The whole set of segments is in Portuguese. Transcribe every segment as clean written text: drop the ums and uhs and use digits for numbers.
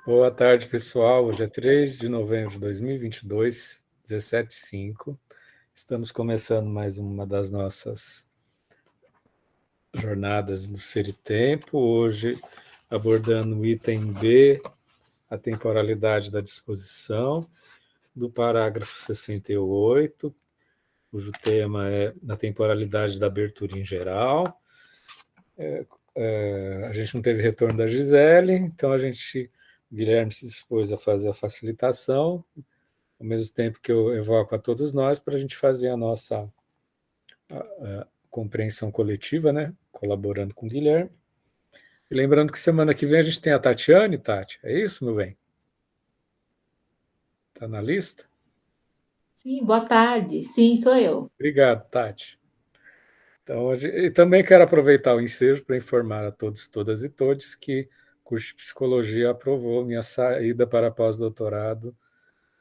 Boa tarde, pessoal. Hoje é 3 de novembro de 2022, 17h05. Estamos começando mais uma das nossas jornadas no Ser e Tempo. Hoje, abordando o item B, a temporalidade da disposição, do parágrafo 68, cujo tema é a temporalidade da abertura em geral. A gente não teve retorno da Gisele, então o Guilherme se dispôs a fazer a facilitação, ao mesmo tempo que eu evoco a todos nós para a gente fazer a nossa compreensão coletiva, né? Colaborando com o Guilherme. E lembrando que semana que vem a gente tem a Tatiane, Tati. É isso, meu bem? Está na lista? Sim, boa tarde. Sim, sou eu. Obrigado, Tati. Então, e também quero aproveitar o ensejo para informar a todos, todas e todes que o curso de Psicologia aprovou minha saída para pós-doutorado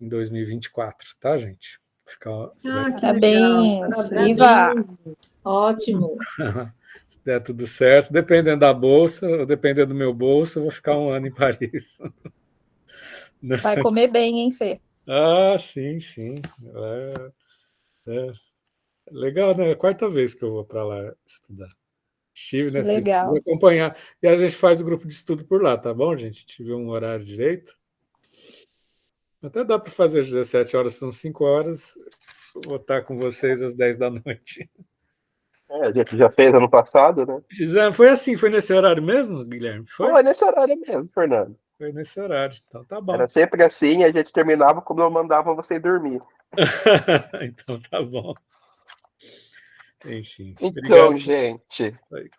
em 2024, tá, gente? Você vai... Que legal. Parabéns! Viva! Parabéns. Ótimo. Se der tudo certo, dependendo da bolsa, ou dependendo do meu bolso, eu vou ficar 1 ano em Paris. Vai comer bem, hein, Fê? Ah, sim, sim. É legal, né? É a 4ª vez que eu vou para lá estudar. Estive, Que né? Vocês legal. acompanhar. E a gente faz o grupo de estudo por lá, tá bom, gente? Tive um horário direito. Até dá para fazer às 17 horas, são 5 horas. Vou estar com vocês às 10 da noite. A gente já fez ano passado, né? Foi assim, foi nesse horário mesmo, Guilherme? Foi nesse horário mesmo, Fernando. Foi nesse horário, então tá bom. Era sempre assim, a gente terminava como eu mandava você dormir. Então tá bom. Enfim. Então, Obrigado. gente,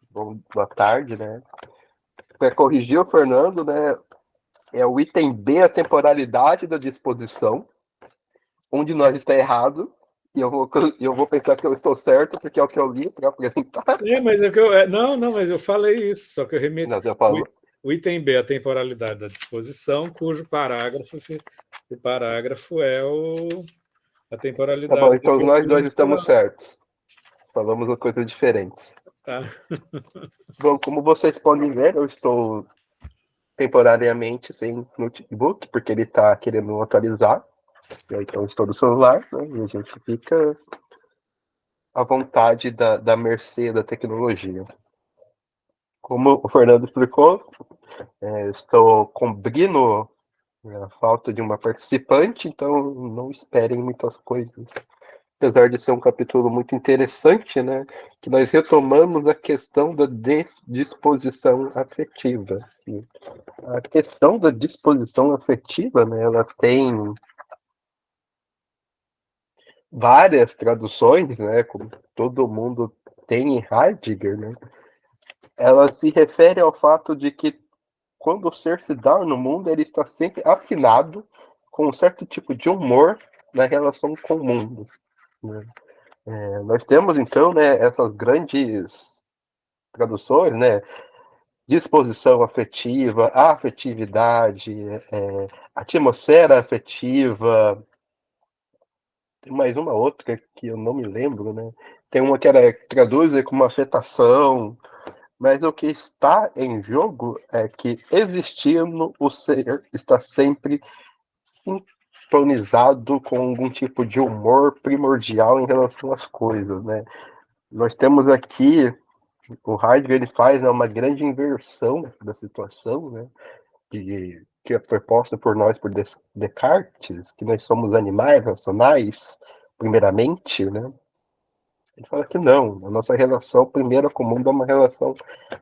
boa tarde, né? Para corrigir o Fernando, né? É o item B, a temporalidade da disposição, onde nós está errado. E eu vou pensar que eu estou certo, porque é o que eu li para apresentar. Mas mas eu falei isso, só que eu remeto. Não, você falou. O item B, a temporalidade da disposição, cujo o parágrafo é a temporalidade. Tá bom, então nós dois estamos certos. Falamos coisas diferentes. Tá. Bom, como vocês podem ver, eu estou temporariamente sem notebook, porque ele está querendo atualizar. Então, estou no celular, né? E a gente fica à vontade da mercê da tecnologia. Como o Fernando explicou, estou cobrindo a falta de uma participante, então não esperem muitas coisas. Apesar de ser um capítulo muito interessante, né, que nós retomamos a questão da disposição afetiva. A questão da disposição afetiva, né, ela tem várias traduções, né, como todo mundo tem em Heidegger, né, ela se refere ao fato de que quando o ser se dá no mundo, ele está sempre afinado com um certo tipo de humor na relação com o mundo, né. Nós temos, então, né, essas grandes traduções, né, disposição afetiva, afetividade, atmosfera afetiva, tem mais uma outra que eu não me lembro, né, tem uma que traduz como afetação, mas o que está em jogo é que existindo o ser está sempre sintonizado com algum tipo de humor primordial em relação às coisas, né. Nós temos aqui, o Heidegger ele faz, né, uma grande inversão da situação, né, que foi posta por nós, por Descartes, que nós somos animais racionais, primeiramente, né. Ele fala que não, a nossa relação primeiro com o mundo é uma relação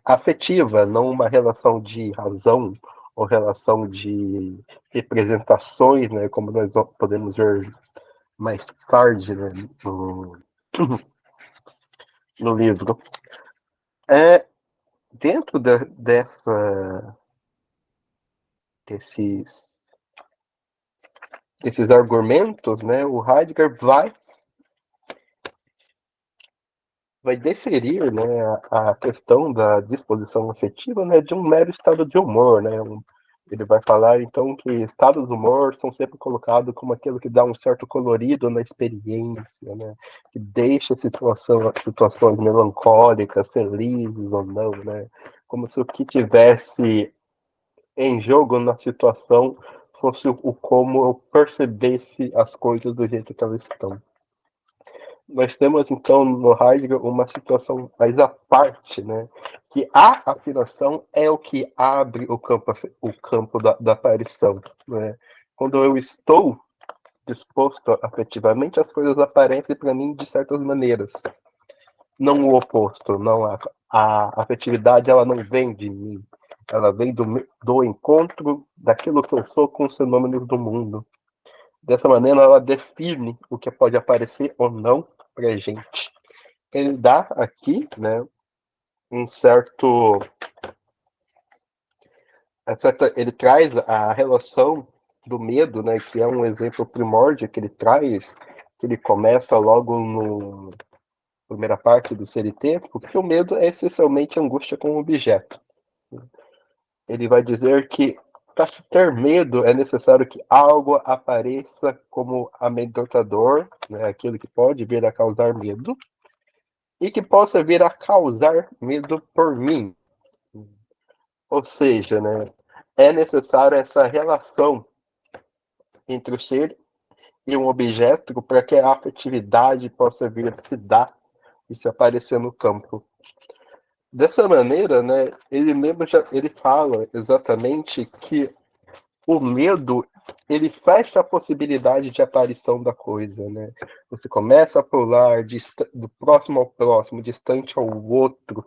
afetiva, não uma relação de razão ou relação de representações, né, como nós podemos ver mais tarde, né, no livro. Dentro desses argumentos, né, o Heidegger vai deferir, né, a questão da disposição afetiva, né, de um mero estado de humor, né. Ele vai falar, então, que estados de humor são sempre colocados como aquilo que dá um certo colorido na experiência, né, que deixa situações melancólicas, felizes ou não, né, como se o que tivesse em jogo na situação fosse o como eu percebesse as coisas do jeito que elas estão. Nós temos, então, no Heidegger uma situação mais à parte, né? Que a afinação é o que abre o campo da aparição. Né? Quando eu estou disposto afetivamente, as coisas aparecem para mim de certas maneiras. Não o oposto, não a afetividade ela não vem de mim, ela vem do encontro daquilo que eu sou com os fenômenos do mundo. Dessa maneira, ela define o que pode aparecer ou não para a gente. Ele dá aqui, né, um certo, ele traz a relação do medo, né, que é um exemplo primórdio que ele traz, que ele começa logo no primeira parte do Ser e Tempo, porque o medo é essencialmente angústia com o objeto. Ele vai dizer que para ter medo é necessário que algo apareça como amedrontador, né, aquilo que pode vir a causar medo, e que possa vir a causar medo por mim. Ou seja, né, é necessário essa relação entre o ser e um objeto para que a afetividade possa vir a se dar e se aparecer no campo. Dessa maneira, né, ele mesmo ele fala exatamente que o medo ele fecha a possibilidade de aparição da coisa, né? Você começa a pular do próximo ao próximo, distante ao outro,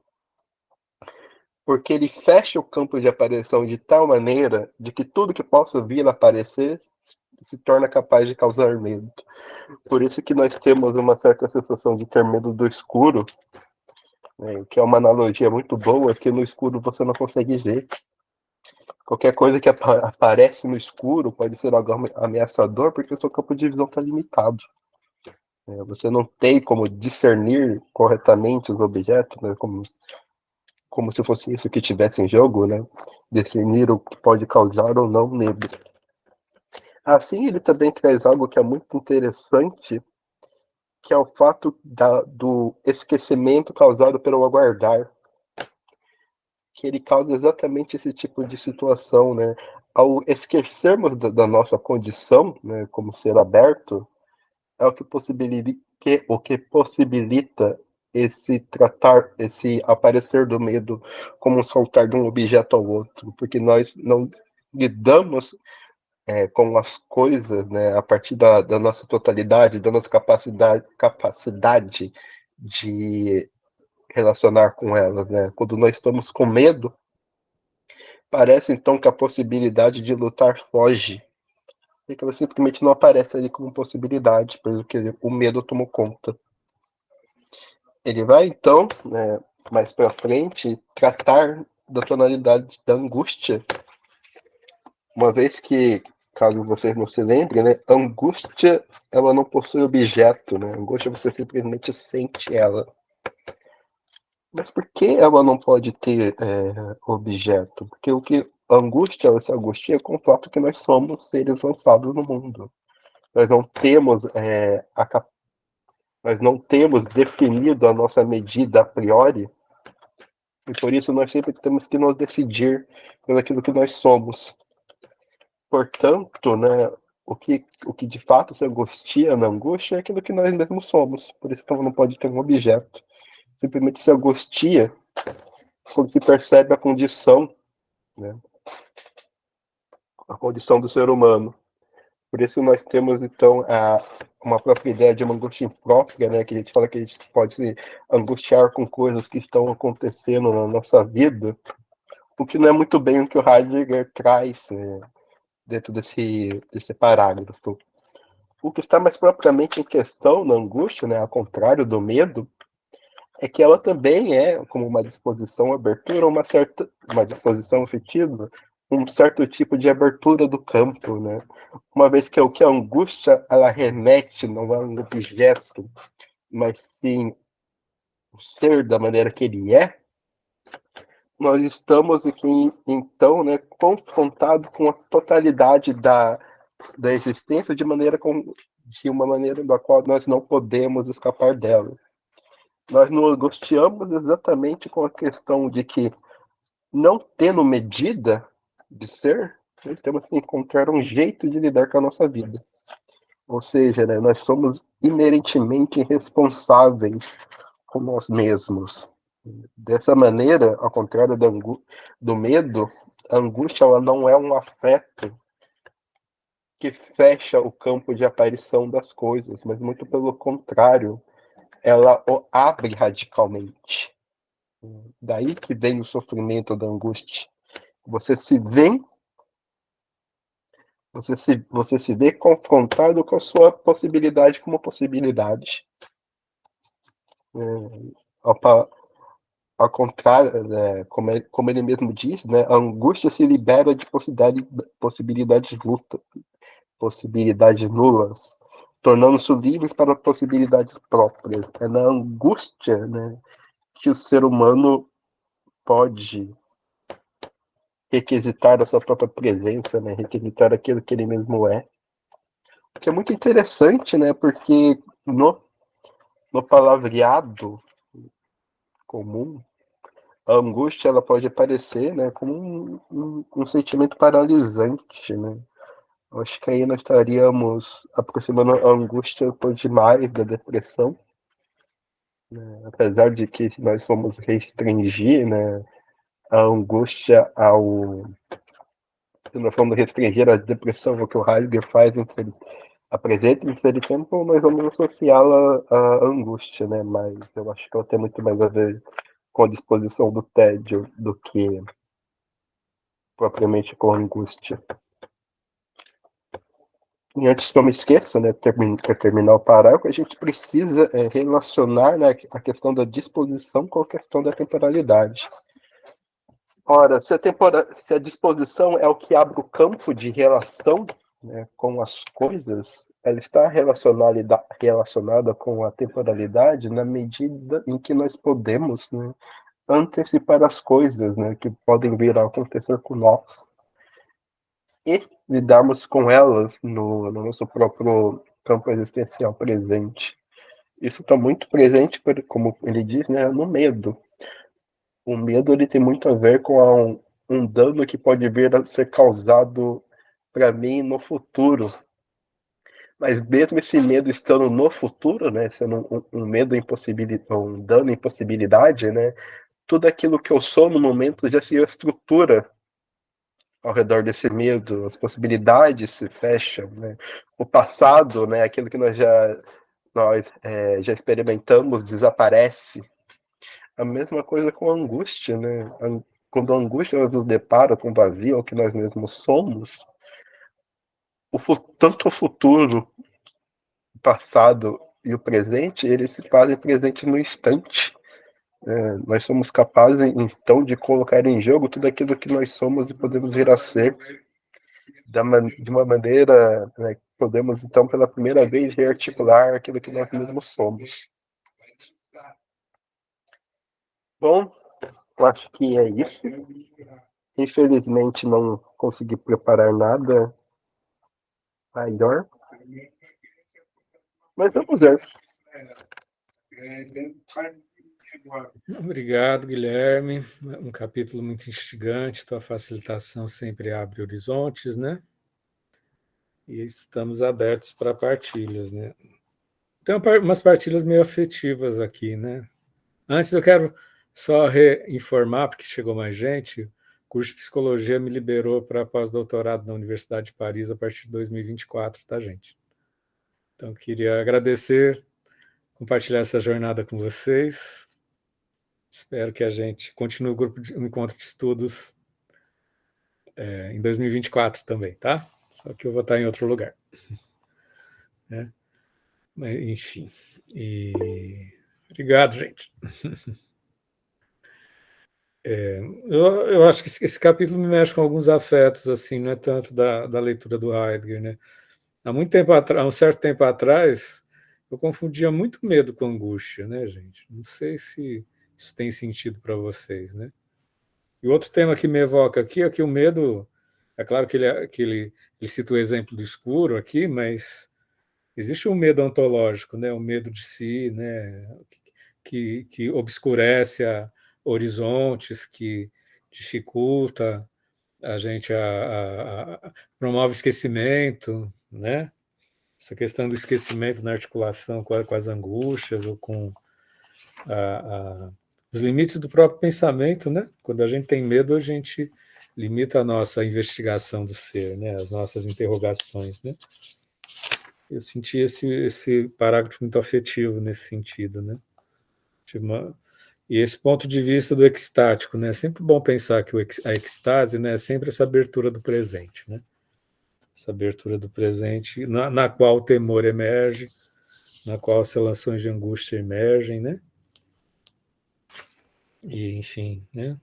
porque ele fecha o campo de aparição de tal maneira de que tudo que possa vir a aparecer se torna capaz de causar medo. Por isso que nós temos uma certa sensação de ter medo do escuro, né, que é uma analogia muito boa, que no escuro você não consegue ver. Qualquer coisa que aparece no escuro pode ser algo ameaçador, porque o seu campo de visão está limitado. Você não tem como discernir corretamente os objetos, né, como se fosse isso que tivesse em jogo, né? Discernir o que pode causar ou não medo. Assim, ele também traz algo que é muito interessante, que é o fato do esquecimento causado pelo aguardar. Que ele causa exatamente esse tipo de situação, né? Ao esquecermos da nossa condição, né, como ser aberto, é o que possibilita esse aparecer do medo como um saltar de um objeto ao outro, porque nós não lidamos com as coisas, né, a partir da nossa totalidade, da nossa capacidade de relacionar com elas, né? Quando nós estamos com medo, parece então que a possibilidade de lutar foge, porque ela simplesmente não aparece ali como possibilidade, porque o medo tomou conta. Ele vai então, né, mais para frente, tratar da tonalidade da angústia, uma vez que, caso vocês não se lembrem, né, angústia ela não possui objeto, né? Angústia você simplesmente sente ela. Mas por que ela não pode ter objeto? Porque o que a angústia, ela se angustia com o fato que nós somos seres lançados no mundo. Nós não temos nós não temos definido a nossa medida a priori, e por isso nós sempre temos que nos decidir pelo aquilo que nós somos. Portanto, né, o que de fato se angustia na angústia é aquilo que nós mesmos somos. Por isso que ela não pode ter um objeto. Simplesmente se angustia quando se percebe a condição, né, a condição do ser humano. Por isso nós temos, então, uma própria ideia de uma angústia imprópria, né, que a gente fala que a gente pode se angustiar com coisas que estão acontecendo na nossa vida, o que não é muito bem o que o Heidegger traz dentro desse parágrafo. O que está mais propriamente em questão na angústia, né, ao contrário do medo, é que ela também é como uma disposição abertura, uma disposição afetiva, um certo tipo de abertura do campo, né? Uma vez que o que a angústia ela remete não é um objeto, mas sim o ser da maneira que ele é, nós estamos aqui então, né, confrontados com a totalidade da existência de uma maneira da qual nós não podemos escapar dela. Nós nos angustiamos exatamente com a questão de que, não tendo medida, de ser, nós temos que encontrar um jeito de lidar com a nossa vida. Ou seja, né, nós somos inerentemente responsáveis com nós mesmos. Dessa maneira, ao contrário do medo, a angústia ela não é um afeto que fecha o campo de aparição das coisas, mas muito pelo contrário, ela o abre radicalmente. Daí que vem o sofrimento da angústia. Você se vê, você se vê confrontado com a sua possibilidade como possibilidade. Ao contrário, né, como ele mesmo diz, né, a angústia se libera de possibilidades nulas, tornando-se livres para possibilidades próprias. É na angústia, né, que o ser humano pode requisitar a sua própria presença, né, requisitar aquilo que ele mesmo é. O que é muito interessante, né, porque no palavreado comum, a angústia ela pode aparecer, né, como um sentimento paralisante, né? Eu acho que aí nós estaríamos aproximando a angústia um pouco demais da depressão, né? Apesar de que nós vamos restringir, né, a angústia se nós formos restringir a depressão, o que o Heidegger faz apresenta em Ser e Tempo, nós vamos associá-la à angústia, né? Mas eu acho que ela tem muito mais a ver com a disposição do tédio do que propriamente com a angústia. E antes que eu me esqueça, né, para terminar o parágrafo, a gente precisa relacionar, né, a questão da disposição com a questão da temporalidade. Ora, se a disposição é o que abre o campo de relação, né, com as coisas, ela está relacionada com a temporalidade na medida em que nós podemos, né, antecipar as coisas, né, que podem vir a acontecer com nós e lidarmos com elas no nosso próprio campo existencial presente. Isso está muito presente, como ele diz, né, no medo. O medo ele tem muito a ver com um dano que pode vir a ser causado para mim no futuro. Mas mesmo esse medo estando no futuro, né, sendo um medo um dano impossibilidade, né, tudo aquilo que eu sou no momento já se estrutura ao redor desse medo, as possibilidades se fecham, né? O passado, né, aquilo que nós já experimentamos, desaparece. A mesma coisa com a angústia, né? Quando a angústia nos depara com o vazio, o que nós mesmos somos, tanto o futuro, o passado e o presente, eles se fazem presente no instante. Nós somos capazes, então, de colocar em jogo tudo aquilo que nós somos e podemos vir a ser de uma maneira, né, podemos, então, pela primeira vez, rearticular aquilo que nós mesmos somos. Bom, eu acho que é isso. Infelizmente, não consegui preparar nada maior, mas vamos ver. Obrigado, Guilherme. Um capítulo muito instigante. Tua facilitação sempre abre horizontes, né? E estamos abertos para partilhas, né? Tem umas partilhas meio afetivas aqui, né? Antes eu quero só informar, porque chegou mais gente, o curso de Psicologia me liberou para pós-doutorado na Universidade de Paris a partir de 2024, tá, gente? Então, queria agradecer, compartilhar essa jornada com vocês. Espero que a gente continue o encontro de estudos em 2024 também, tá? Só que eu vou estar em outro lugar. Né? Mas, enfim. Obrigado, gente. Eu acho que esse capítulo me mexe com alguns afetos, assim, não é tanto da leitura do Heidegger, né? Há um certo tempo atrás, eu confundia muito medo com angústia, né, gente? Não sei se isso tem sentido para vocês, né? E outro tema que me evoca aqui é que o medo, é claro que ele cita o exemplo do escuro aqui, mas existe um medo ontológico, né? O medo de si, né? Que obscurece horizontes, que dificulta a gente promove esquecimento, né? Essa questão do esquecimento na articulação com as angústias ou com os limites do próprio pensamento, né? Quando a gente tem medo, a gente limita a nossa investigação do ser, né? As nossas interrogações, né? Eu senti esse parágrafo muito afetivo nesse sentido, né? E esse ponto de vista do extático, né? É sempre bom pensar que a extase, né, é sempre essa abertura do presente, né? Essa abertura do presente, na qual o temor emerge, na qual as relações de angústia emergem, né? E, enfim, né?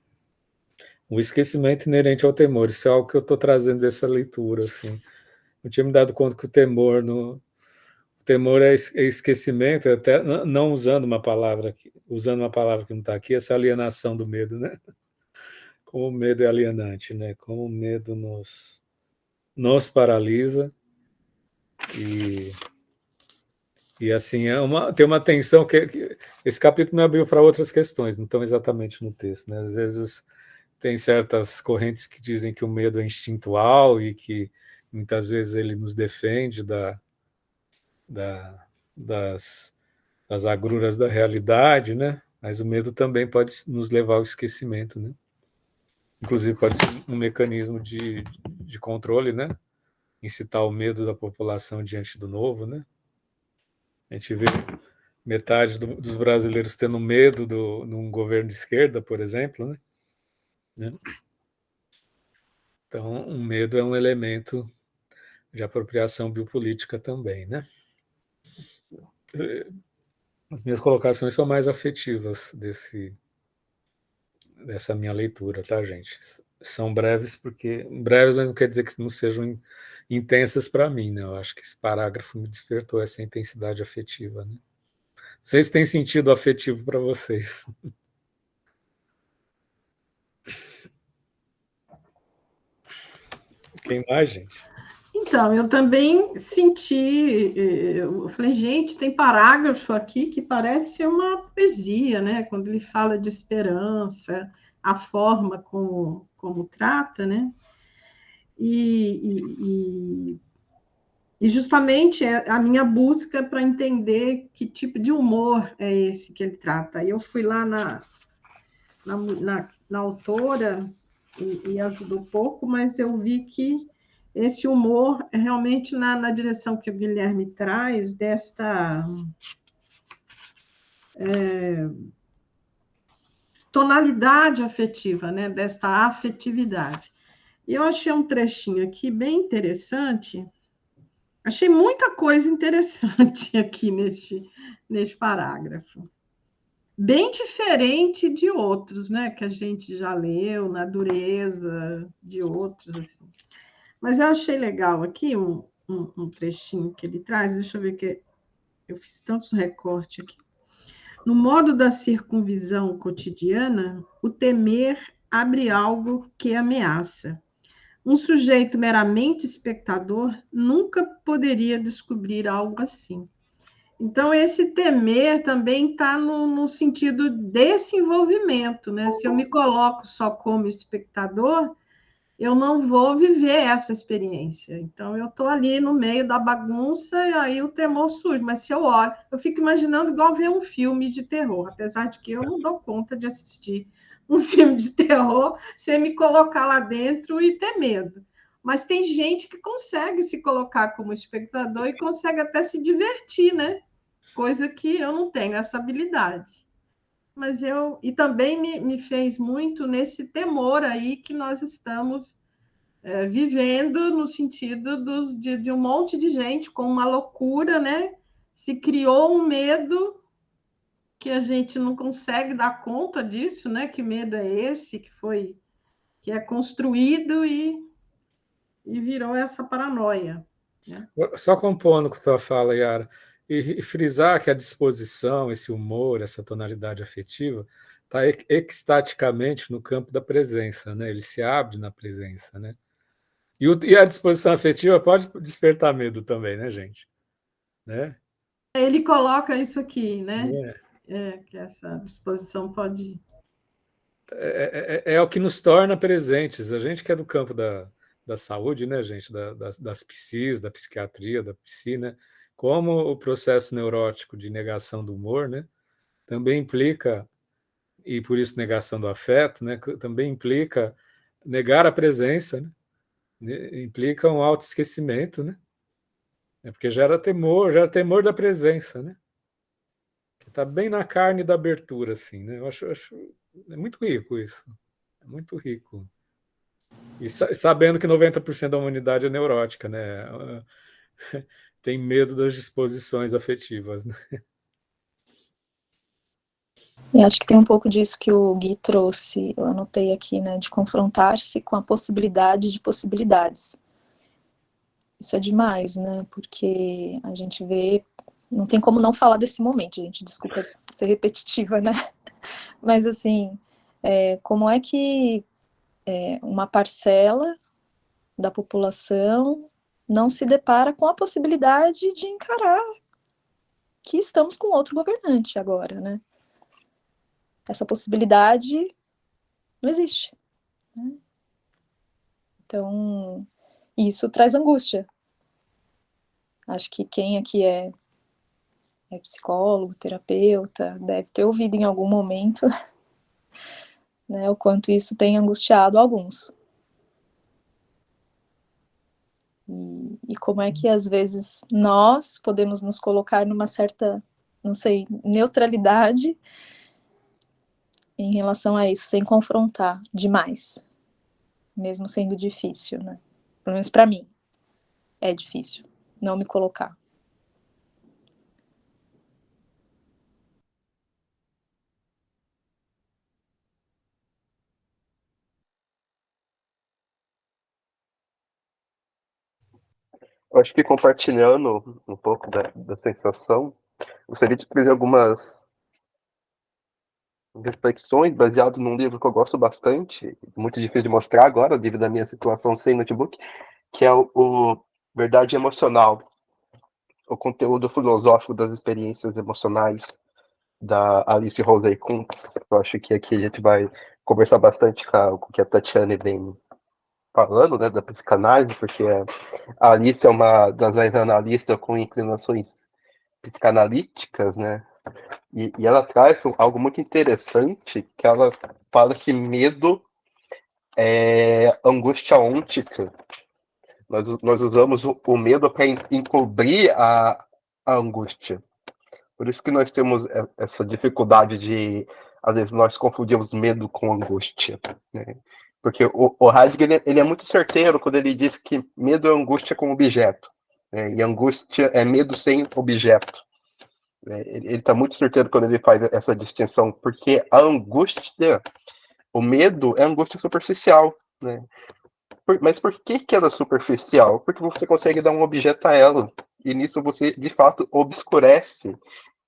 O esquecimento inerente ao temor, isso é algo que eu estou trazendo dessa leitura, assim. Eu tinha me dado conta que o temor é esquecimento, até não usando uma palavra que não está aqui, essa alienação do medo, né? Como o medo é alienante, né? Como o medo nos paralisa e assim, tem uma tensão que esse capítulo me abriu para outras questões, não estão exatamente no texto, né? Às vezes tem certas correntes que dizem que o medo é instintual e que muitas vezes ele nos defende das agruras da realidade, né? Mas o medo também pode nos levar ao esquecimento, né? Inclusive pode ser um mecanismo de controle, né? Incitar o medo da população diante do novo, né? A gente vê metade dos brasileiros tendo medo num governo de esquerda, por exemplo, né? Então, o medo é um elemento de apropriação biopolítica também, né? As minhas colocações são mais afetivas dessa minha leitura, tá, gente? São breves, breves, mas não quer dizer que não sejam intensas para mim, né? Eu acho que esse parágrafo me despertou essa intensidade afetiva, né? Não sei se tem sentido afetivo para vocês. Quem mais, gente? Então, eu também senti, eu falei, gente, tem parágrafo aqui que parece uma poesia, né? Quando ele fala de esperança, a forma como trata, né? E justamente é a minha busca para entender que tipo de humor é esse que ele trata. Eu fui lá na autora e ajudou pouco, mas eu vi que esse humor é realmente na direção que o Guilherme traz, desta tonalidade afetiva, né? Desta afetividade. E eu achei um trechinho aqui bem interessante. Achei muita coisa interessante aqui neste parágrafo. Bem diferente de outros, né? Que a gente já leu, na dureza de outros, assim. Mas eu achei legal aqui um trechinho que ele traz. Deixa eu ver que eu fiz tantos recortes aqui. No modo da circunvisão cotidiana, o temer abre algo que ameaça. Um sujeito meramente espectador nunca poderia descobrir algo assim. Então, esse temer também está no sentido desse envolvimento, né? Se eu me coloco só como espectador, eu não vou viver essa experiência. Então, eu estou ali no meio da bagunça e aí o temor surge. Mas se eu olho, eu fico imaginando igual ver um filme de terror, apesar de que eu não dou conta de assistir um filme de terror sem me colocar lá dentro e ter medo. Mas tem gente que consegue se colocar como espectador e consegue até se divertir, né? Coisa que eu não tenho essa habilidade. Mas e também me fez muito nesse temor aí que nós estamos vivendo, no sentido de um monte de gente com uma loucura, né? Se criou um medo que a gente não consegue dar conta disso, né? Que medo é esse que é construído e virou essa paranoia, né? Só compondo com a tua fala, Yara, e frisar que a disposição, esse humor, essa tonalidade afetiva, está extaticamente no campo da presença, né? Ele se abre na presença, né? E a disposição afetiva pode despertar medo também, né, gente? Né? Ele coloca isso aqui, né? Que essa disposição pode é o que nos torna presentes. A gente que é do campo da saúde, né, gente, das psis, da psiquiatria, da psi, né, como o processo neurótico de negação do humor, né, também implica, e por isso negação do afeto, né, também implica negar a presença, né, implica um autoesquecimento, né, porque gera temor da presença, né, que está bem na carne da abertura, assim, né, eu acho é muito rico isso, é muito rico. E sabendo que 90% da humanidade é neurótica, né, tem medo das disposições afetivas, né. E acho que tem um pouco disso que o Gui trouxe, eu anotei aqui, né, de confrontar-se com a possibilidade de possibilidades. Isso é demais, né, porque a gente vê, não tem como não falar desse momento, gente, desculpa ser repetitiva, né, mas assim, como é que uma parcela da população não se depara com a possibilidade de encarar que estamos com outro governante agora, né? Essa possibilidade não existe, né? Então, isso traz angústia. Acho que quem aqui é psicólogo, terapeuta, deve ter ouvido em algum momento, né, o quanto isso tem angustiado alguns. E como é que, às vezes, nós podemos nos colocar numa certa, não sei, neutralidade em relação a isso, sem confrontar demais, mesmo sendo difícil, né? Pelo menos para mim, é difícil não me colocar. Eu acho que compartilhando um pouco da sensação, gostaria de trazer algumas reflexões baseadas num livro que eu gosto bastante, muito difícil de mostrar agora, devido à minha situação sem notebook, que é o Verdade Emocional, o conteúdo filosófico das experiências emocionais da Alice Rosei Kuntz. Eu acho que aqui a gente vai conversar bastante com o que a Tatiane vem falando, né, da psicanálise, porque a Alice é uma das analistas com inclinações psicanalíticas, né, e ela traz algo muito interessante, que ela fala que medo é angústia ôntica. Nós usamos o medo para encobrir a angústia. Por isso que nós temos essa dificuldade de, às vezes, nós confundimos medo com angústia, né? Porque o Heidegger, ele é muito certeiro quando ele diz que medo é angústia com objeto, né? E angústia é medo sem objeto, né? Ele está muito certeiro quando ele faz essa distinção, porque a angústia, o medo é angústia superficial, né? Mas por que ela é superficial? Porque você consegue dar um objeto a ela, e nisso você, de fato, obscurece,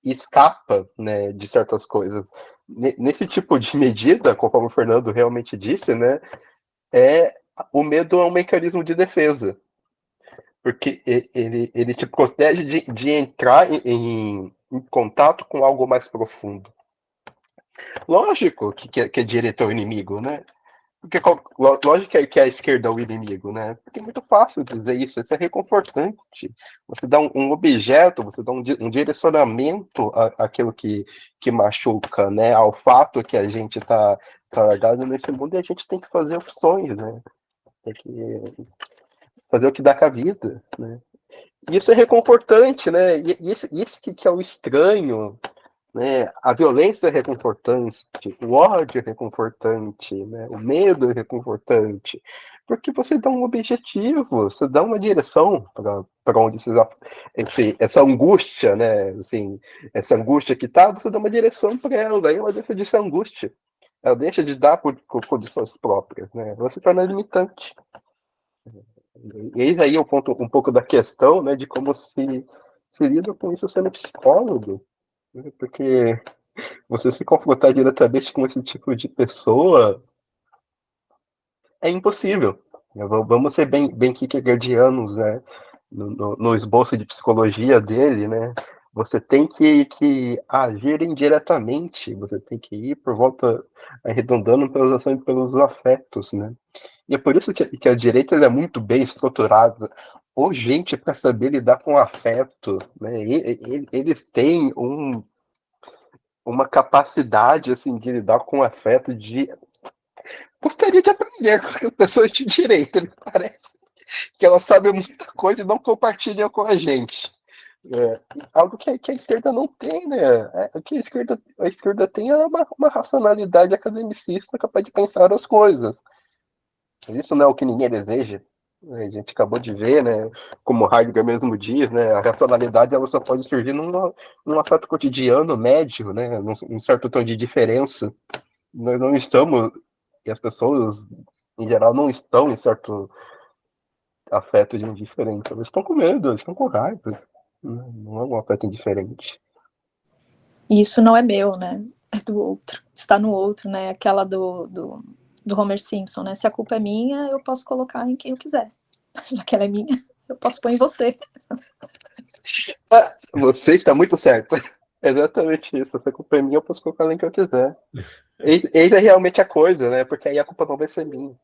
escapa, né, de certas coisas. Nesse tipo de medida, conforme o Fernando realmente disse, né, o medo é um mecanismo de defesa, porque ele te protege de entrar em contato com algo mais profundo. Lógico que é diretor inimigo, né? Porque lógico que a esquerda é o inimigo, né? Porque é muito fácil dizer isso é reconfortante. Você dá um objeto, você dá um direcionamento àquilo que machuca, né? Ao fato que a gente está largado nesse mundo e a gente tem que fazer opções, né? Tem que fazer o que dá com a vida, né? E isso é reconfortante, né? E esse que é o estranho, né? A violência é reconfortante, o ódio é reconfortante, né? O medo é reconfortante, porque você dá um objetivo, você dá uma direção para onde essa angústia, né? Assim, essa angústia que tá, você dá uma direção para ela, daí ela deixa de ser angústia, ela deixa de dar por condições próprias, né? Ela se torna limitante. E eis aí o ponto, um pouco da questão, né? De como se lida com isso sendo psicólogo, né? Porque você se confrontar diretamente com esse tipo de pessoa é impossível. Vamos ser bem Kierkegaardianos, né? No esboço de psicologia dele, né? você tem que agir indiretamente, você tem que ir por volta, arredondando pelas ações, pelos afetos, né? E é por isso que a direita ela é muito bem estruturada. Ou gente para saber lidar com afeto, né? Eles têm uma capacidade assim de lidar com afeto de gostaria de aprender com as pessoas de direita, me parece que elas sabem muita coisa e não compartilham com a gente. Algo que a esquerda não tem, né? O que a esquerda tem é uma racionalidade academicista capaz de pensar as coisas. Isso não é o que ninguém deseja. A gente acabou de ver, né? Como Heidegger mesmo diz, né? A racionalidade ela só pode surgir num afeto cotidiano médio, né? Num certo tom de diferença. Nós não estamos, e as pessoas em geral não estão em certo afeto de indiferente. Eles estão com medo, eles estão com raiva. Não é um afeto indiferente. E isso não é meu, né? É do outro. Está no outro, né? Aquela do Homer Simpson, né? Se a culpa é minha, eu posso colocar em quem eu quiser. Já que ela é minha, eu posso pôr em você. Você está muito certo. Exatamente isso. Se a culpa é minha, eu posso colocar em quem eu quiser. Eis é realmente a coisa, né? Porque aí a culpa não vai ser minha.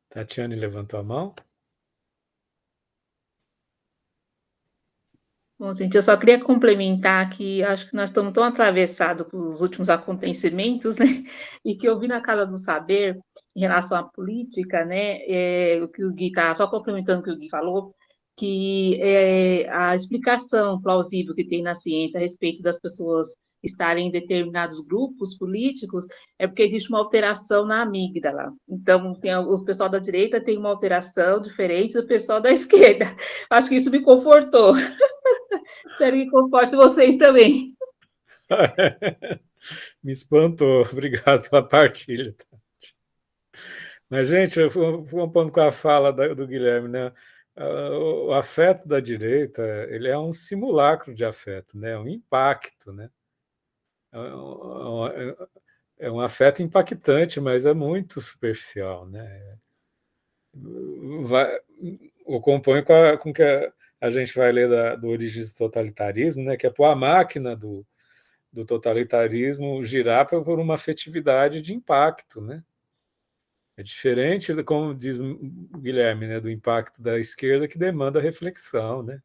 Tatiane levantou a mão. Bom, gente, eu só queria complementar que acho que nós estamos tão atravessados com os últimos acontecimentos, né? E que eu vi na Casa do Saber, em relação à política, né? O que o Gui está, só complementando o que o Gui falou, que a explicação plausível que tem na ciência a respeito das pessoas estarem em determinados grupos políticos é porque existe uma alteração na amígdala. Então, o pessoal da direita tem uma alteração diferente do pessoal da esquerda. Acho que isso me confortou. Espero que conforte vocês também. Me espantou. Obrigado pela partilha. Mas, gente, eu fui um ponto com a fala do Guilherme, né? O afeto da direita, ele é um simulacro de afeto, né? Um impacto, né? É um afeto impactante, mas é muito superficial, né? O compõe com que a gente vai ler do Origens do Totalitarismo, né? Que é pôr a máquina do totalitarismo girar por uma afetividade de impacto, né? É diferente, como diz o Guilherme, né, do impacto da esquerda, que demanda reflexão, né?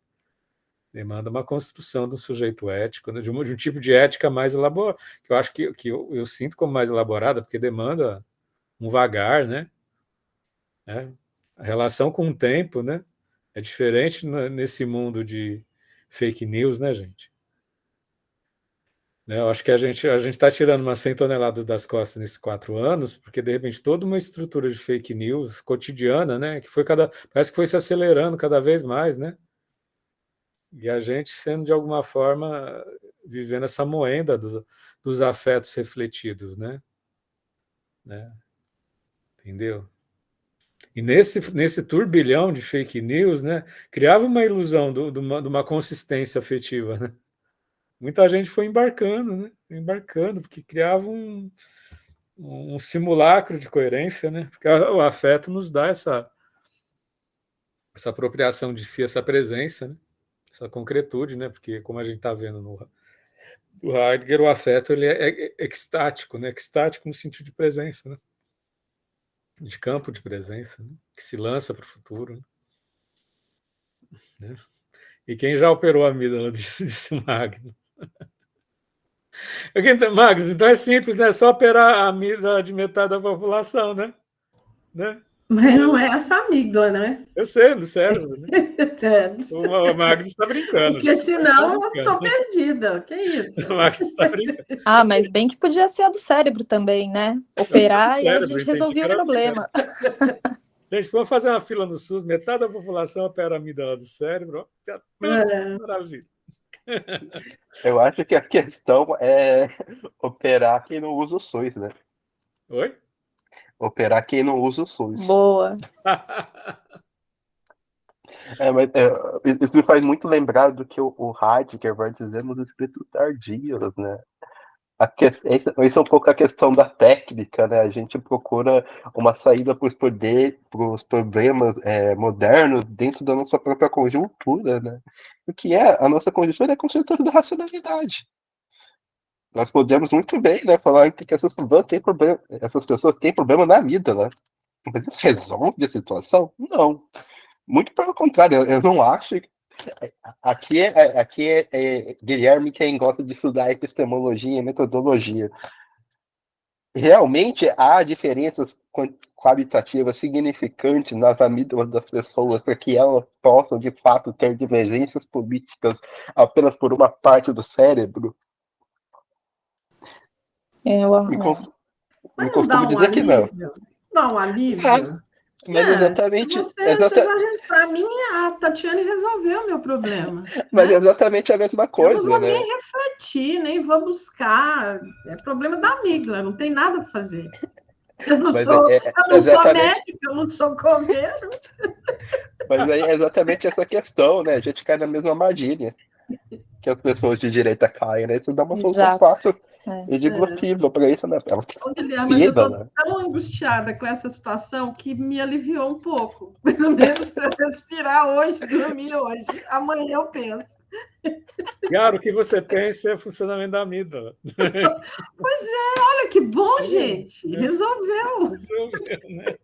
Demanda uma construção do sujeito ético, né? de um tipo de ética mais elaborada, que eu acho que eu sinto como mais elaborada, porque demanda um vagar, né? A relação com o tempo, né? É diferente nesse mundo de fake news, né, gente? Eu acho que a gente está tirando umas 100 toneladas das costas nesses 4 anos, porque, de repente, toda uma estrutura de fake news cotidiana, né, que parece que foi se acelerando cada vez mais, né? E a gente sendo, de alguma forma, vivendo essa moenda dos afetos refletidos, né? Entendeu? E nesse turbilhão de fake news, né, criava uma ilusão de uma consistência afetiva, né? Muita gente foi embarcando, né? Embarcando, porque criava um simulacro de coerência, né? Porque o afeto nos dá essa apropriação de si, essa presença, né? Essa concretude, né? Porque, como a gente está vendo no Heidegger, o afeto ele é extático, né? Extático no sentido de presença, né? De campo de presença, né? Que se lança para o futuro, né? E quem já operou a amígdala, disse Magnus. Magnus, então é simples, né? É só operar a amígdala de metade da população, né? Mas não é essa amígdala, né? Eu sei, do cérebro, né? O Magnus está brincando. Porque senão eu estou perdida. Que isso? O Magnus está brincando. Mas bem que podia ser a do cérebro também, né? Operar e aí a gente resolvia o problema. Gente, vamos fazer uma fila no SUS, metade da população opera a amígdala do cérebro. Maravilha. Eu acho que a questão é operar quem não usa o SUS, né? Oi? Operar quem não usa o SUS. Boa. Isso me faz muito lembrar do que o Heidegger vai dizer nos escritos tardios, né? Esse é um pouco a questão da técnica, né? A gente procura uma saída para os problemas modernos dentro da nossa própria conjuntura, né? O que é a nossa conjuntura é a conjuntura da racionalidade. Nós podemos muito bem, né, falar que essas pessoas têm problema na vida, né? Mas isso resolve a situação? Não. Muito pelo contrário, eu não acho. Aqui é Guilherme quem gosta de estudar epistemologia e metodologia. Realmente há diferenças qualitativas significantes nas amígdalas das pessoas para que elas possam, de fato, ter divergências políticas apenas por uma parte do cérebro? Me costumo dizer que não. Dá um alívio. Mas exatamente. Para mim, a Tatiane resolveu o meu problema. Mas é exatamente a mesma coisa. Eu não vou né? nem refletir, nem vou buscar. É problema da amígdala, não tem nada a fazer. Eu não sou médica, eu não sou coveiro. Mas aí é exatamente essa questão, né? A gente cai na mesma armadilha que as pessoas de direita caem, né? Isso dá uma solução fácil e disruptiva para isso, né? Mas eu estou tão angustiada com essa situação que me aliviou um pouco. Pelo menos para respirar hoje, dormir hoje. Amanhã eu penso. Claro, o que você pensa é o funcionamento da amígdala. Pois é, olha que bom, gente. Resolveu. Né?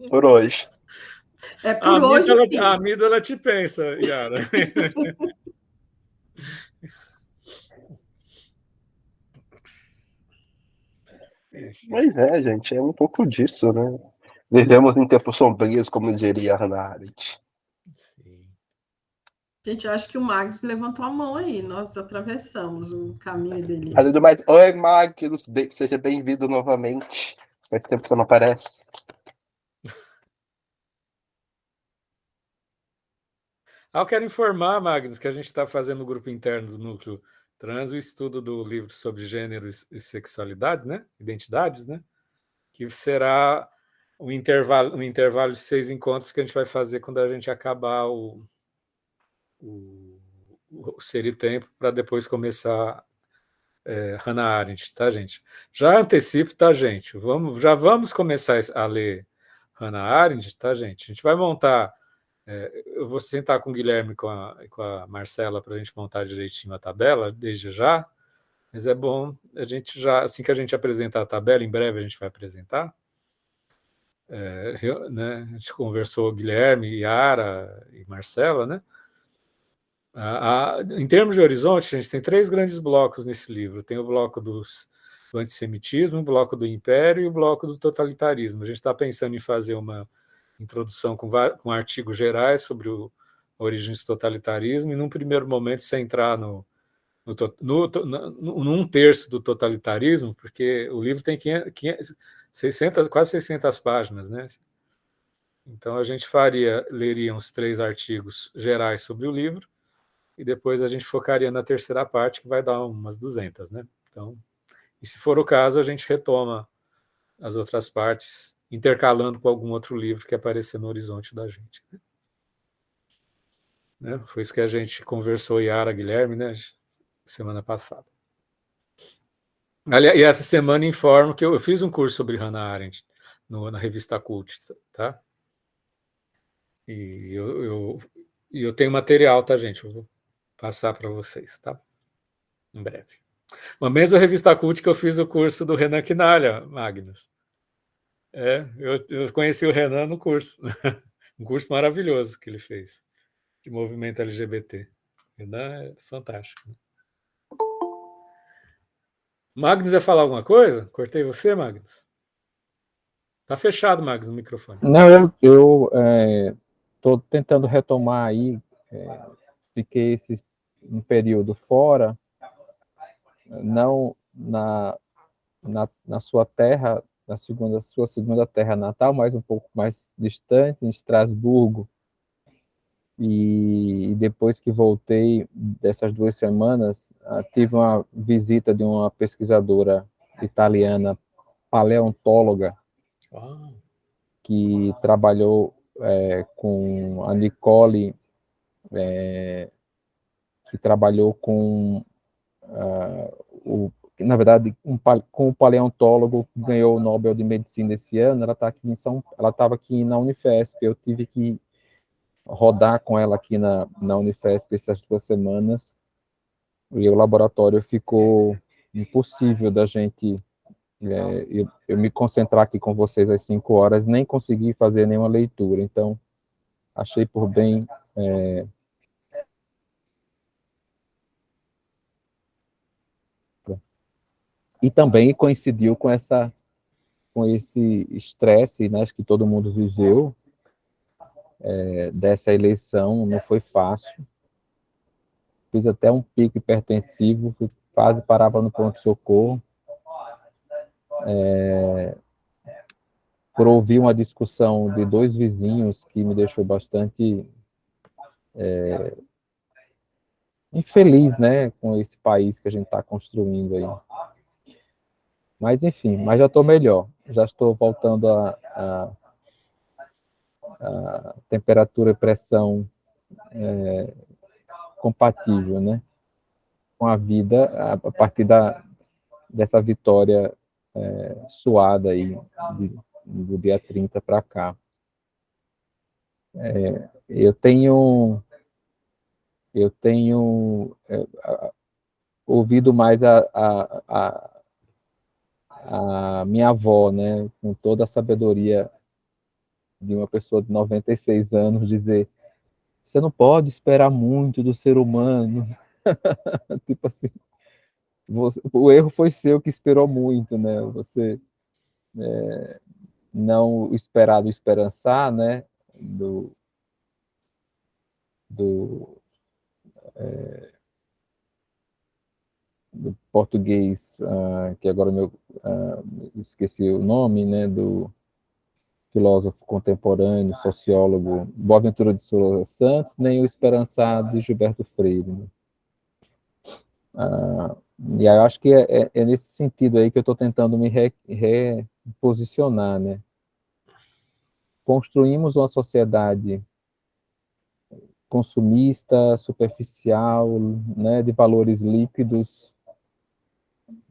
Por hoje. É por hoje, sim. A amígdala te pensa, Yara. Pois é, gente, é um pouco disso, né? Vivemos em tempos sombrios, como diria Hannah Arendt. Sim. Gente, acho que o Magnus levantou a mão aí, nós atravessamos o caminho dele. Além do mais, oi, Magnus, seja bem-vindo novamente. Faz tempo que você não aparece. Eu quero informar, Magnus, que a gente está fazendo no grupo interno do Núcleo Trans o estudo do livro sobre gênero e sexualidade, né? Identidades, né? Que será um intervalo de 6 encontros que a gente vai fazer quando a gente acabar o Ser e Tempo, para depois começar Hannah Arendt, tá, gente? Já antecipo, tá, gente? Já vamos começar a ler Hannah Arendt, tá, gente? A gente vai montar. Eu vou sentar com o Guilherme e com a Marcela para a gente montar direitinho a tabela, desde já. Mas é bom a gente já, assim que a gente apresentar a tabela, em breve a gente vai apresentar. Né? A gente conversou Guilherme, Yara e Marcela, né? Em termos de horizonte, a gente tem 3 grandes blocos nesse livro. Tem o bloco do antissemitismo, o bloco do império e o bloco do totalitarismo. A gente está pensando em fazer uma introdução com artigos gerais sobre origens do totalitarismo e, num primeiro momento, centrar num terço do totalitarismo, porque o livro tem 600, quase 600 páginas, né? Então, a gente leria uns 3 artigos gerais sobre o livro, e depois a gente focaria na terceira parte, que vai dar umas 200, né? Então, e se for o caso, a gente retoma as outras partes, intercalando com algum outro livro que aparecer no horizonte da gente. Né? Foi isso que a gente conversou, Yara, Guilherme, né? Semana passada. E essa semana informo que eu fiz um curso sobre Hannah Arendt na revista Cult, tá? E eu tenho material, tá, gente? Eu vou passar para vocês, tá? Em breve. Uma mesma revista Cult que eu fiz o curso do Renan Quinalha, Magnus. Eu conheci o Renan no curso. Um curso maravilhoso que ele fez, de movimento LGBT. O Renan é fantástico. Magnus ia falar alguma coisa? Cortei você, Magnus? Tá fechado, Magnus, no microfone. Não, eu estou tentando retomar aí, fiquei um período fora, não na sua terra, sua segunda terra natal, mas um pouco mais distante, em Estrasburgo, e depois que voltei dessas 2 semanas, tive uma visita de uma pesquisadora italiana, paleontóloga, que trabalhou com a Nicole, que trabalhou com na verdade, com o paleontólogo que ganhou o Nobel de Medicina esse ano, ela estava aqui na Unifesp, eu tive que rodar com ela aqui na Unifesp essas 2 semanas, e o laboratório ficou impossível da gente, eu me concentrar aqui com vocês às 5 horas, nem consegui fazer nenhuma leitura, então achei por bem e também coincidiu com esse estresse, né, que todo mundo viveu, dessa eleição, não foi fácil. Fiz até um pico hipertensivo, quase parava no pronto-socorro, por ouvir uma discussão de 2 vizinhos que me deixou bastante infeliz, né, com esse país que a gente está construindo aí. Mas, enfim, já estou melhor, já estou voltando a temperatura e pressão compatível, né, com a vida, a partir dessa vitória suada aí, do dia 30 para cá. Eu tenho ouvido mais a minha avó, né, com toda a sabedoria de uma pessoa de 96 anos, dizer: você não pode esperar muito do ser humano. Tipo assim, o erro foi seu que esperou muito, né? Você não esperar do esperançar, né? Do português, que agora esqueci o nome, né? Do filósofo contemporâneo, sociólogo Boaventura de Souza Santos, nem o esperançar de Gilberto Freire, né? E aí eu acho que é nesse sentido aí que eu estou tentando me reposicionar, né? Construímos uma sociedade consumista, superficial, né, de valores líquidos,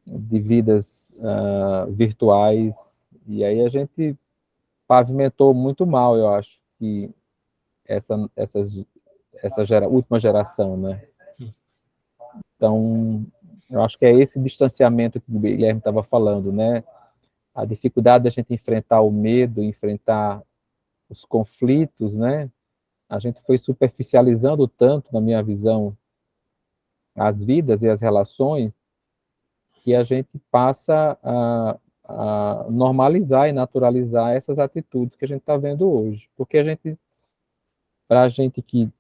de vidas virtuais, e aí a gente pavimentou muito mal, eu acho, que essa última geração, né? Então, eu acho que é esse distanciamento que o Guilherme estava falando, né? A dificuldade da gente enfrentar o medo, enfrentar os conflitos, né? A gente foi superficializando tanto, na minha visão, as vidas e as relações, que a gente passa a normalizar e naturalizar essas atitudes que a gente está vendo hoje. Porque para a gente que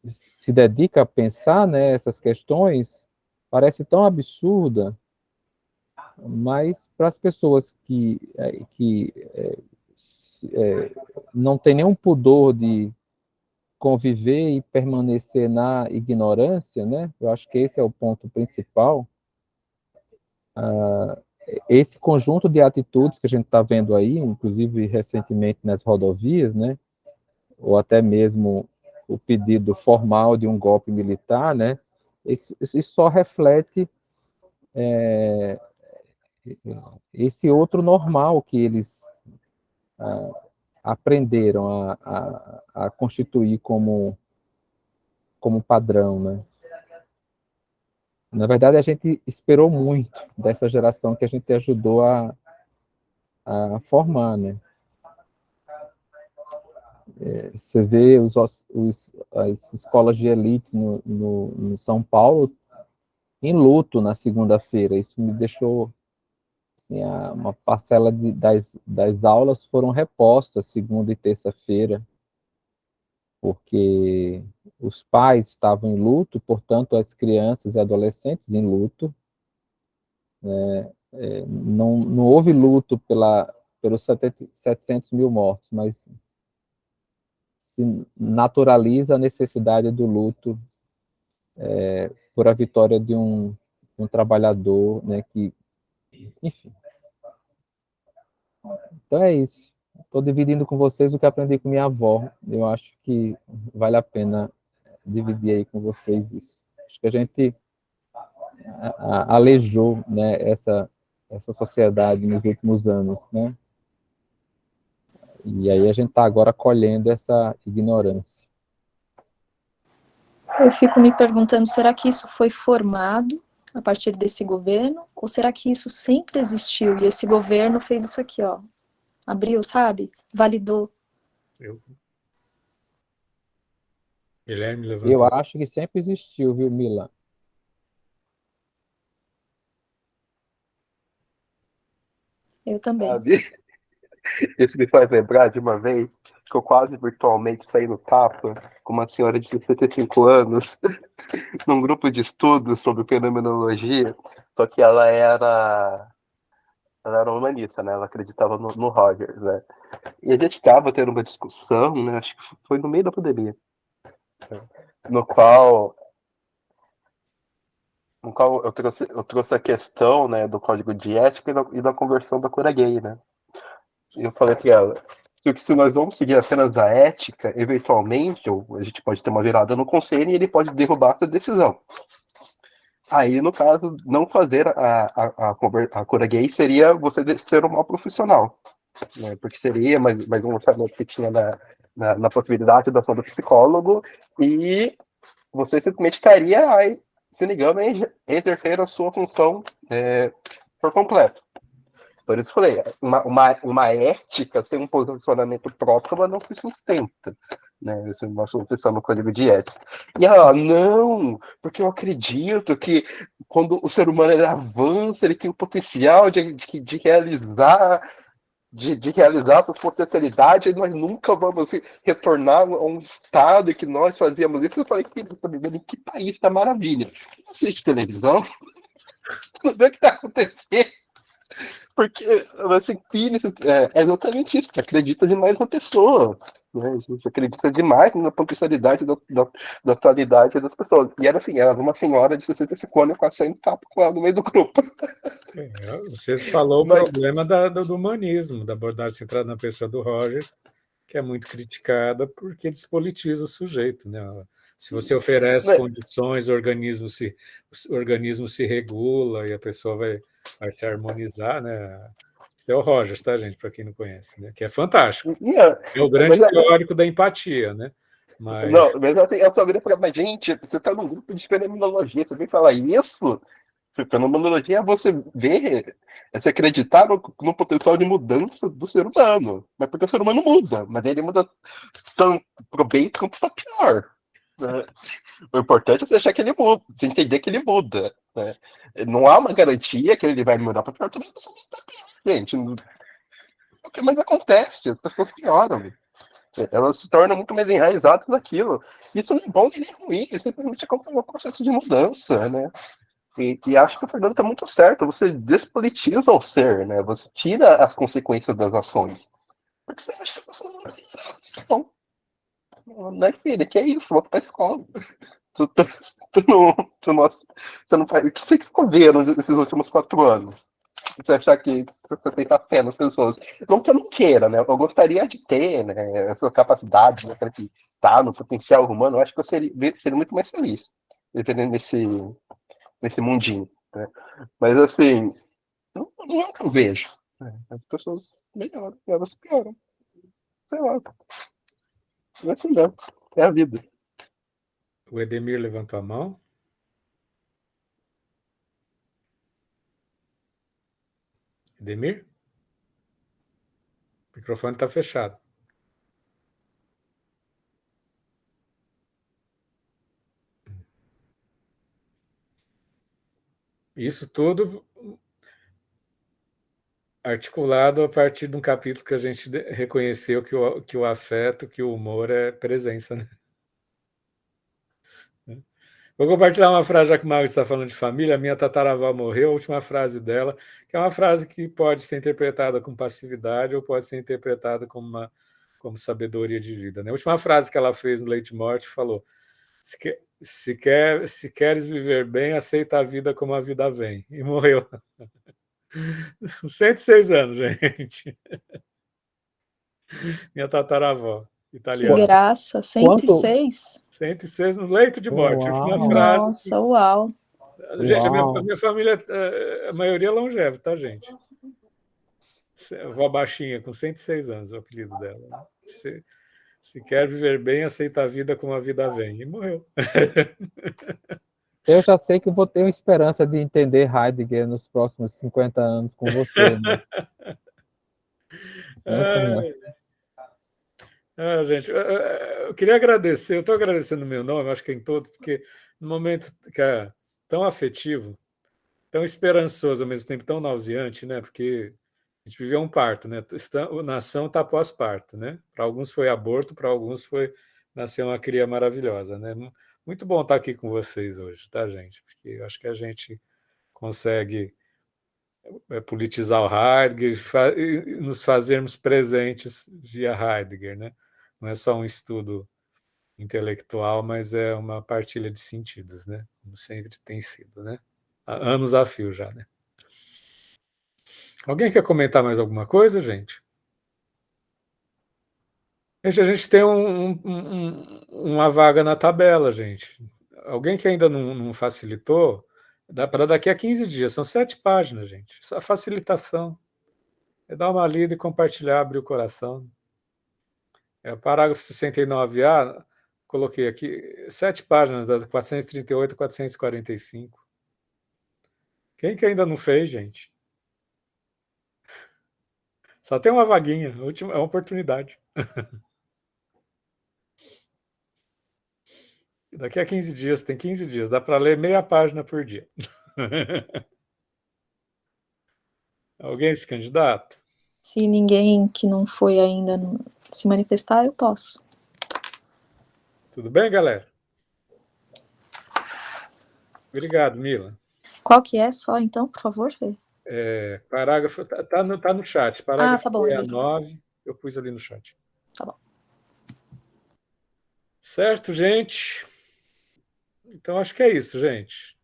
se dedica a pensar, né, essas questões, parece tão absurda, mas para as pessoas que não têm nenhum pudor de conviver e permanecer na ignorância, né? Eu acho que esse é o ponto principal. Esse conjunto de atitudes que a gente está vendo aí, inclusive recentemente nas rodovias, né? Ou até mesmo o pedido formal de um golpe militar, né? Isso só reflete esse outro normal que eles aprenderam a constituir como padrão, né? Na verdade, a gente esperou muito dessa geração que a gente ajudou a formar, né? Você vê as escolas de elite no São Paulo em luto na segunda-feira. Isso me deixou... Assim, uma parcela das aulas foram repostas segunda e terça-feira, porque os pais estavam em luto, portanto, as crianças e adolescentes em luto. Não houve luto pelos 700 mil mortos, mas se naturaliza a necessidade do luto por a vitória de um trabalhador, né, que, enfim. Então é isso. Estou dividindo com vocês o que aprendi com minha avó. Eu acho que vale a pena dividir aí com vocês isso. Acho que a gente alejou, né, essa sociedade nos últimos anos, né? E aí a gente está agora colhendo essa ignorância. Eu fico me perguntando, será que isso foi formado a partir desse governo? Ou será que isso sempre existiu e esse governo fez isso aqui, ó? Abriu, sabe? Validou. Guilherme levantou. Eu acho que sempre existiu, viu, Mila? Eu também. Isso me faz lembrar de uma vez que eu quase virtualmente saí no tapa com uma senhora de 65 anos num grupo de estudos sobre fenomenologia, só que ela era humanista, né? Ela acreditava no Rogers, né? E a gente estava tendo uma discussão, né? Acho que foi no meio da pandemia, no qual eu trouxe a questão, né, do código de ética e da conversão da cura gay, né? E eu falei para ela que se nós vamos seguir apenas a ética, eventualmente, a gente pode ter uma virada no conselho e ele pode derrubar essa decisão. Aí, no caso, não fazer a cura gay seria você ser um mau profissional, né? Porque seria mais um orçamento que tinha na possibilidade da ação do psicólogo e você simplesmente estaria aí, se negando a exercer a sua função por completo. Por isso eu falei, uma ética sem um posicionamento próprio, ela não se sustenta, né? Essa é uma solução no código de ética. E ela, não, porque eu acredito que quando o ser humano ele avança, ele tem o potencial de realizar suas potencialidades, e nós nunca vamos retornar a um estado em que nós fazíamos isso. Eu falei, em que país da maravilha? Não assiste televisão, não vê o que está acontecendo. Porque você é exatamente isso, você acredita demais na pessoa, né? Você acredita demais na potencialidade da atualidade das pessoas. E era assim, ela era uma senhora de 65 anos, eu quase saindo papo com ela no meio do grupo. Você falou o problema do humanismo, da abordagem centrada na pessoa do Rogers, que é muito criticada porque despolitiza o sujeito, né? Se você oferece condições, o organismo se regula e a pessoa vai se harmonizar, né? Esse é o Rogers, tá, gente? Para quem não conhece, né? Que é fantástico. É o grande teórico da empatia, né? Mas... Não, mas assim, eu só virei para a gente, você está num grupo de fenomenologia, você vem falar isso? Fenomenologia é você ver, é se acreditar no potencial de mudança do ser humano. Mas porque o ser humano muda, mas ele muda tanto para o bem quanto para pior. Né? O importante é você achar que ele muda, você entender que ele muda. Né? Não há uma garantia que ele vai mudar para pior, também você está pior, gente. O que mais acontece? As pessoas pioram. Elas se tornam muito mais enraizadas naquilo. Isso não é bom nem ruim, é simplesmente acompanhar o processo de mudança, né? E acho que o Fernando está muito certo. Você despolitiza o ser, né? Você tira as consequências das ações. Porque você acha que a pessoa não vai. Bom, não é filha, que é isso, volta pra escola. Você não faz. O que você ficou vendo nesses últimos 4 anos? Você achar que você tem fé nas pessoas. Não que eu não queira, né? Eu gostaria de ter, né, essa capacidade de acreditar no potencial humano. Eu acho que eu seria muito mais feliz vivendo nesse mundinho. Né? Mas assim, não é o que eu vejo. Né? As pessoas melhoram, elas pioram. Sei lá. Não é assim não. É a vida. O Edemir levantou a mão. Edemir? O microfone está fechado. Isso tudo articulado a partir de um capítulo que a gente reconheceu que o afeto, que o humor é presença. Né? Vou compartilhar uma frase, já que o Mauro está falando de família. A minha tataravó morreu, a última frase dela, que é uma frase que pode ser interpretada como passividade ou pode ser interpretada como sabedoria de vida. Né? A última frase que ela fez no Leite Morte falou: se queres viver bem, aceita a vida como a vida vem. E morreu. 106 anos, gente. Minha tataravó, italiana. Que graça, 106? 106 no leito de morte. Uau. Última frase. Nossa, uau. Gente, a Uau. minha família, a maioria é longeva, tá, gente? Vó Baixinha, com 106 anos, é o apelido dela. Né? Se quer viver bem, aceita a vida como a vida vem. E morreu. Eu já sei que eu vou ter uma esperança de entender Heidegger nos próximos 50 anos com você. Né? Gente, eu queria agradecer, eu estou agradecendo o meu nome, acho que em todo, porque no momento que é tão afetivo, tão esperançoso, ao mesmo tempo tão nauseante, né? Porque a gente viveu um parto, né? A nação está pós-parto, né? Para alguns foi aborto, para alguns foi nascer uma cria maravilhosa, né? Muito bom estar aqui com vocês hoje, tá, gente? Porque eu acho que a gente consegue politizar o Heidegger e nos fazermos presentes via Heidegger, né? Não é só um estudo intelectual, mas é uma partilha de sentidos, né? Como sempre tem sido, né? Há anos a fio já, né? Alguém quer comentar mais alguma coisa, gente? Gente, a gente tem uma vaga na tabela, gente. Alguém que ainda não facilitou, dá para daqui a 15 dias. São 7 páginas, gente. Só facilitação. É dar uma lida e compartilhar, abrir o coração. É o parágrafo 69A, coloquei aqui 7 páginas, da 438 a 445. Quem que ainda não fez, gente? Só tem uma vaguinha, é uma oportunidade. Daqui a 15 dias, tem 15 dias, dá para ler meia página por dia. Alguém se candidata? Se ninguém que não foi ainda se manifestar, eu posso. Tudo bem, galera? Obrigado, Mila. Qual que é só, então, por favor, Fê? Parágrafo, tá no chat. Parágrafo tá bom, 69, eu pus ali no chat. Tá bom. Certo, gente? Então, acho que é isso, gente.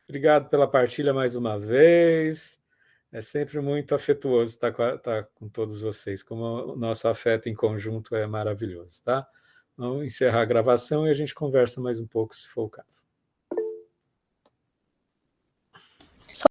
Obrigado pela partilha mais uma vez. É sempre muito afetuoso estar com todos vocês, como o nosso afeto em conjunto é maravilhoso, tá? Vamos encerrar a gravação e a gente conversa mais um pouco, se for o caso.